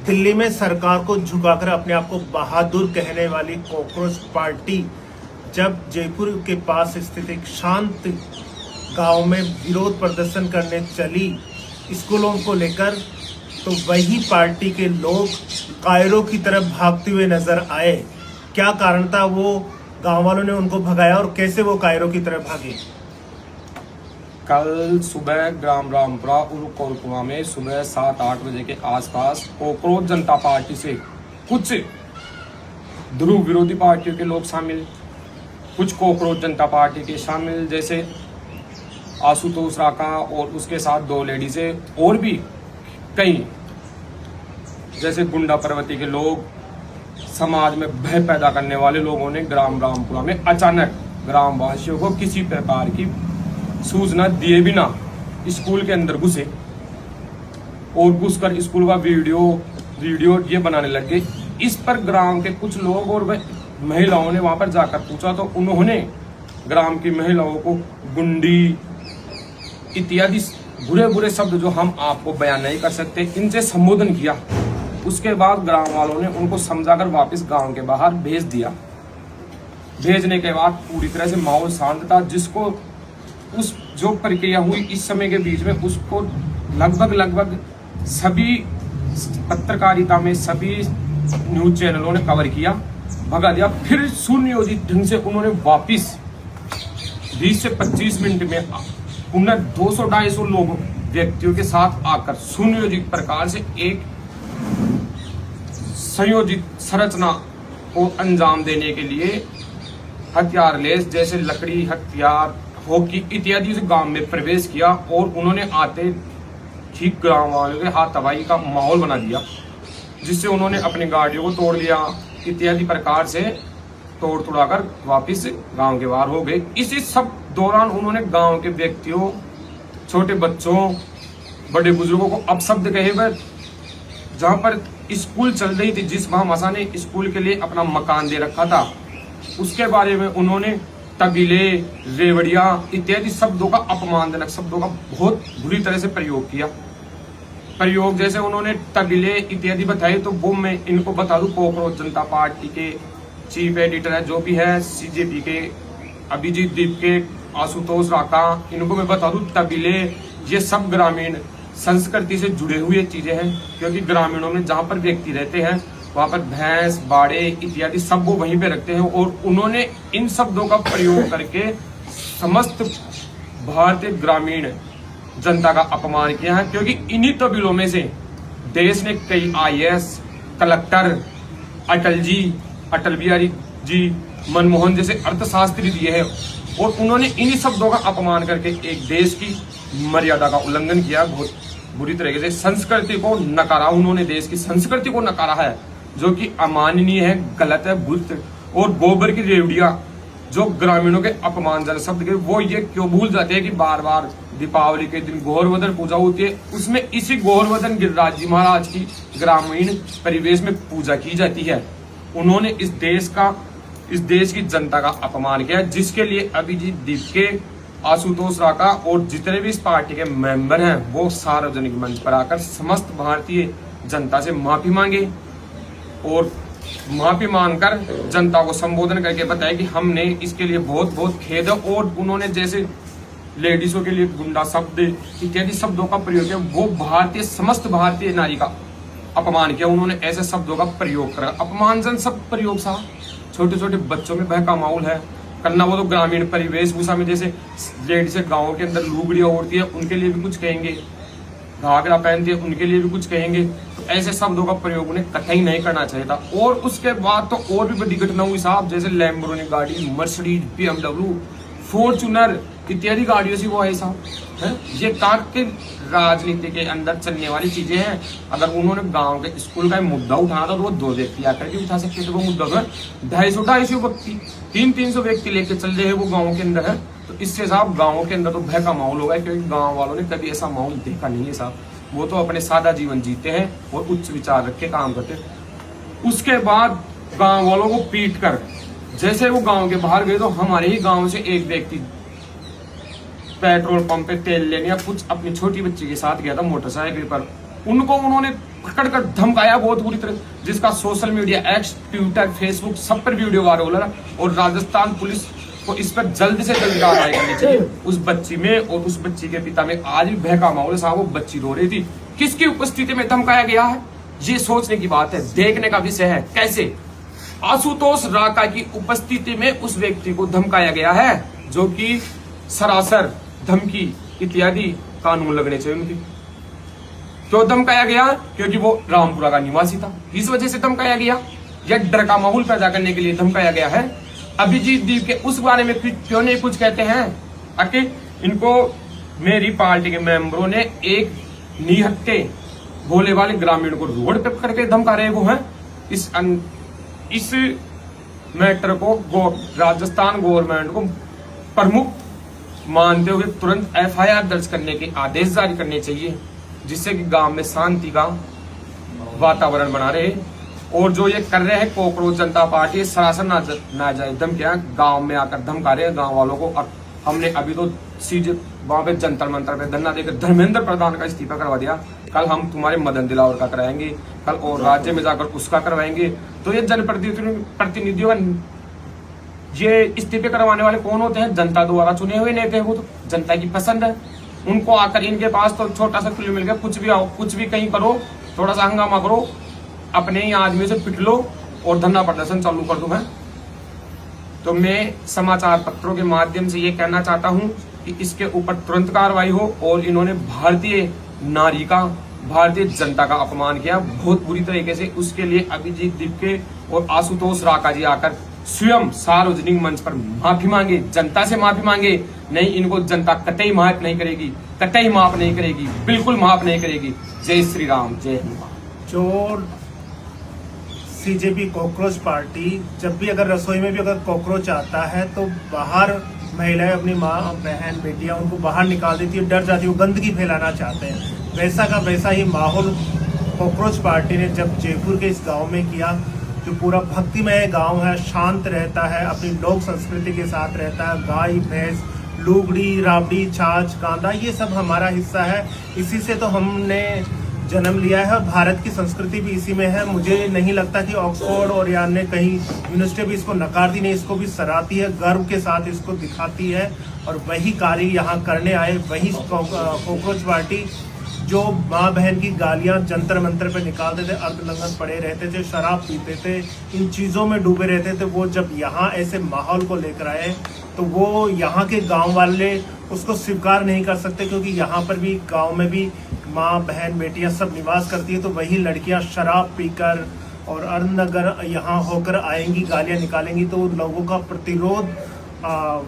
दिल्ली में सरकार को झुकाकर अपने आप को बहादुर कहने वाली कॉकरोच पार्टी जब जयपुर के पास स्थित एक शांत गांव में विरोध प्रदर्शन करने चली स्कूलों को लेकर, तो वही पार्टी के लोग कायरों की तरफ भागते हुए नजर आए। क्या कारण था वो गांव वालों ने उनको भगाया और कैसे वो कायरों की तरफ भागे? कल सुबह ग्राम रामपुरा उर्फ कोलकुआ में सुबह 7-8 बजे के आसपास कॉकरोच जनता पार्टी से कुछ ध्रुव विरोधी पार्टियों के लोग शामिल, कुछ कॉकरोच जनता पार्टी के शामिल, जैसे आशुतोष राका और उसके साथ 2 लेडीजें और भी कई जैसे गुंडा पर्वती के लोग, समाज में भय पैदा करने वाले लोगों ने ग्राम रामपुरा में अचानक ग्रामवासियों को किसी प्रकार की सूचना दिए बिना स्कूल के अंदर घुसे और घुसकर स्कूल का वीडियो ये बनाने लगे। इस पर ग्राम के कुछ लोग और महिलाओं ने वहां पर जाकर पूछा तो उन्होंने ग्राम की महिलाओं को गुंडी इत्यादि बुरे बुरे शब्द जो हम आपको बयान नहीं कर सकते इनसे संबोधन किया। उसके बाद ग्राम वालों ने उनको समझाकर वापस गांव के बाहर भेज दिया। भेजने के बाद पूरी तरह से माहौल शांत था, जिसको उस जो प्रक्रिया हुई इस समय के बीच में उसको लगभग सभी पत्रकारिता में सभी न्यूज चैनलों ने कवर किया, भगा दिया। फिर सुनियोजित ढंग से उन्होंने वापिस 20 से 25 मिनट में पुनः 200-250 लोग व्यक्तियों के साथ आकर सुनियोजित प्रकार से एक संयोजित संरचना को अंजाम देने के लिए हथियार लेस जैसे लकड़ी, हथियार, हॉकी इत्यादि से गांव में प्रवेश किया और उन्होंने आते ही गांव वालों के हाथ तबाही का माहौल बना दिया, जिससे उन्होंने अपनी गाड़ियों को तोड़ लिया इत्यादि प्रकार से तोड़ तुड़ाकर वापिस गांव के बाहर हो गए। इसी सब दौरान उन्होंने गांव के व्यक्तियों, छोटे बच्चों, बड़े बुजुर्गों को अपशब्द कहे हुए, जहां पर स्कूल चल रही थी, जिस महामसा ने स्कूल के लिए अपना मकान दे रखा था, उसके बारे में उन्होंने तबीले, रेवड़िया इत्यादि शब्दों का, अपमानजनक शब्दों का बहुत बुरी तरह से प्रयोग किया। प्रयोग जैसे उन्होंने तबीले इत्यादि बताए, तो वो मैं इनको बता दूं, कॉकरोच जनता पार्टी के चीफ एडिटर है जो भी है, सीजेपी के अभिजीत दीप के, आशुतोष राका, इनको मैं बता दूं तबीले ये सब ग्रामीण संस्कृति से जुड़े हुए चीजें हैं, क्योंकि ग्रामीणों में जहाँ पर व्यक्ति रहते हैं वहां पर भैंस, बाड़े इत्यादि सब वो वहीं पे रखते हैं और उन्होंने इन शब्दों का प्रयोग करके समस्त भारतीय ग्रामीण जनता का अपमान किया है। क्योंकि इन्हीं तबीलों में से देश ने कई IAS, कलेक्टर, अटल बिहारी जी, मनमोहन जैसे अर्थशास्त्री दिए हैं और उन्होंने इन्हीं शब्दों का अपमान करके एक देश की मर्यादा का उल्लंघन किया, बहुत बुरी तरीके से संस्कृति को नकारा। उन्होंने देश की संस्कृति को नकारा है, जो कि अमाननीय है, गलत है, बुत। और गोबर की रेवड़िया जो ग्रामीणों के अपमानजनक शब्द के, वो ये क्यों भूल जाते हैं कि बार बार दीपावली के दिन गोवर्धन पूजा होती है, उसमें इसी गोवर्धन गिरिराज जी महाराज की ग्रामीण परिवेश में पूजा की जाती है। उन्होंने इस देश की जनता का अपमान किया, जिसके लिए अभिजीत दीप के, आशुतोष राका और जितने भी इस पार्टी के मेंबर हैं वो सार्वजनिक मंच पर आकर समस्त भारतीय जनता से माफी मांगे और माफी मांगकर जनता को संबोधन करके बताया कि हमने इसके लिए बहुत बहुत खेद है। और उन्होंने जैसे लेडीजों के लिए गुंडा शब्द इत्यादि शब्दों का प्रयोग किया, वो समस्त भारतीय नारी का अपमान किया। उन्होंने ऐसे शब्दों का प्रयोग करा, अपमानजनक शब्द प्रयोग सा। छोटे छोटे बच्चों में भय का माहौल है करना, वो तो ग्रामीण परिवेश भूषा में जैसे लेडीज गाँव के अंदर लुगड़ियाँ ओढ़ती है उनके लिए भी कुछ कहेंगे, घाघरा पहनती है उनके लिए भी कुछ कहेंगे, तो ऐसे शब्दों का प्रयोग उन्हें कतई नहीं करना चाहिए था। और उसके बाद तो और भी बड़ी घटना हुई साहब, जैसे लैम्बोर्गिनी गाड़ी, मर्सिडीज, BMW, फॉर्च्यूनर इत्यादि गाड़ियों से वो है साहब है। ये कार के राजनीति के अंदर चलने वाली चीजें हैं। अगर उन्होंने गांव के स्कूल का मुद्दा उठाना था तो वो 2 व्यक्ति आकर के उठा सकते थे। वो मुद्दा तो 250 व्यक्ति, 300 व्यक्ति लेके चल रहे हैं, वो गाँव के अंदर है। तो इससे साहब गाँव के अंदर तो भय का माहौल होगा, क्योंकि गाँव वालों ने कभी ऐसा माहौल देखा नहीं है साहब। वो तो अपने सादा जीवन जीते हैं और उच्च विचार रख के काम करते हैं। उसके बाद गाँव वालों को पीट कर जैसे वो गाँव के बाहर गए, तो हमारे ही गाँव से एक व्यक्ति पेट्रोल पंप पे तेल लेने या कुछ अपनी छोटी बच्ची के साथ गया था मोटरसाइकिल पर, उनको उन्होंने पकड़कर धमकाया बहुत बुरी तरह, जिसका social media x, Twitter, Facebook सब पर वीडियो वायरल हो रहा। और राजस्थान पुलिस को इस पर जल्द से जल्द कार्रवाई करनी चाहिए। उस बच्ची में और उस बच्ची के पिता में आज भी बहका माहौल है। वो बच्ची रो रही थी, किसकी उपस्थिति में धमकाया गया है, ये सोचने की बात है, देखने का विषय है। कैसे आशुतोष राका की उपस्थिति में उस व्यक्ति को धमकाया गया है, जो कि सरासर धमकी इत्यादि कानून लगने चाहिए उनकी। क्यों धमकाया गया? क्योंकि वो रामपुरा का निवासी था, इस वजह से धमकाया गया। या डर का माहौल पैदा करने के लिए धमकाया गया है। अभिजीत दीप के उस बारे में क्यों नहीं कुछ कहते हैं? आखिर इनको मेरी पार्टी के मेंबरों ने एक निहत्थे भोले वाले ग्रामीण को रोड पे पकड़ के धमका रहे वो हैं। इस मैटर को राजस्थान गवर्नमेंट को प्रमुख मानते हुए तुरंत एफआईआर दर्ज करने के आदेश जारी करने चाहिए, जिससे कि गांव में शांति का वातावरण बना रहे। और जो ये कर रहे हैं कॉकरोच जनता पार्टी, सरासर नाजायज धमकियां गांव में आकर धमका रहे हैं गांव वालों को। और हमने अभी तो सीधे वहां पे जंतर मंतर पे धरना देकर धर्मेंद्र प्रधान का इस्तीफा करवा दिया। कल हम तुम्हारे मदन दिलावर का कराएंगे, कल और राज्य में जाकर उसका करवाएंगे। तो ये जनप्रतिनिधियों ये इस्तीफे करवाने वाले कौन होते हैं? जनता द्वारा चुने हुए नेता हैं। वो तो जनता की पसंद है। उनको आकर इनके पास तो छोटा सा खुले मिल गया, कुछ भी आओ, कुछ भी कहीं करो, थोड़ा सा हंगामा करो, अपने ही आदमी से पिट लो और धरना प्रदर्शन चालू कर दो। मैं तो मैं समाचार पत्रों के माध्यम से ये कहना चाहता हूं कि इसके ऊपर तुरंत कार्रवाई हो। और इन्होंने भारतीय नारी का, भारतीय जनता का अपमान किया बहुत बुरी तरीके से। उसके लिए अभिजीत दीपके और आशुतोष राका जी आकर स्वयं सार्वजनिक मंच पर माफी मांगे, जनता से माफी मांगे। नहीं, इनको जनता कतई माफ नहीं करेगी, कतई माफ नहीं करेगी, बिल्कुल माफ नहीं करेगी। जय श्री राम, जय हिंद। जो सीजेपी कॉकरोच पार्टी जब भी अगर रसोई में भी अगर कॉकरोच आता है तो बाहर महिलाएं, अपनी माँ, बहन, बेटियां उनको बाहर निकाल देती है, डर जाती है, वो गंदगी फैलाना चाहते हैं। वैसा का वैसा ही माहौल कॉकरोच पार्टी ने जब जयपुर के इस गांव में किया, जो पूरा भक्तिमय गांव है, शांत रहता है, अपनी लोक संस्कृति के साथ रहता है। गाय, भैंस, लुगड़ी, राबड़ी, छाछ, कांदा, ये सब हमारा हिस्सा है। इसी से तो हमने जन्म लिया है और भारत की संस्कृति भी इसी में है। मुझे नहीं लगता कि ऑक्सफोर्ड और या अन्य कहीं यूनिवर्सिटी भी इसको नकारती नहीं, इसको भी सराहती है, गर्व के साथ इसको दिखाती है। और वही कार्य यहाँ करने आए वही कॉकरोच पार्टी, जो माँ बहन की गालियाँ जंतर मंतर पे निकालते थे, अर्धनग्न पड़े रहते थे, शराब पीते थे, इन चीज़ों में डूबे रहते थे, वो जब यहाँ ऐसे माहौल को लेकर आए तो वो यहाँ के गांव वाले उसको स्वीकार नहीं कर सकते। क्योंकि यहाँ पर भी गांव में भी माँ, बहन, बेटियाँ सब निवास करती है। तो वही लड़कियाँ शराब पीकर और अर्धनग्न यहाँ होकर आएंगी, गालियाँ निकालेंगी, तो लोगों का प्रतिरोध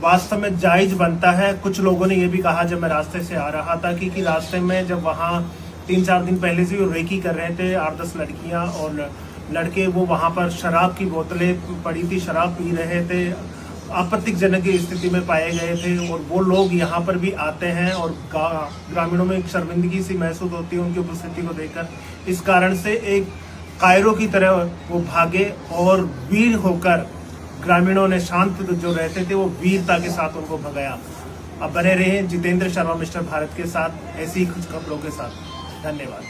वास्तव में जायज बनता है। कुछ लोगों ने ये भी कहा जब मैं रास्ते से आ रहा था कि रास्ते में जब वहाँ 3-4 दिन पहले से वो रेकी कर रहे थे 8-10 लड़कियाँ और लड़के, वो वहाँ पर शराब की बोतलें पड़ी थी, शराब पी रहे थे, आपत्तिजनक स्थिति में पाए गए थे। और वो लोग यहाँ पर भी आते हैं और ग्रामीणों में एक शर्मिंदगी सी महसूस होती है उनकी उपस्थिति को देखकर। इस कारण से एक कायरों की तरह वो भागे और वीर होकर ग्रामीणों ने शांत जो रहते थे वो वीरता के साथ उनको भगाया। अब बने रहे जितेंद्र शर्मा मिस्टर भारत के साथ ऐसी ही कुछ खबरों के साथ। धन्यवाद।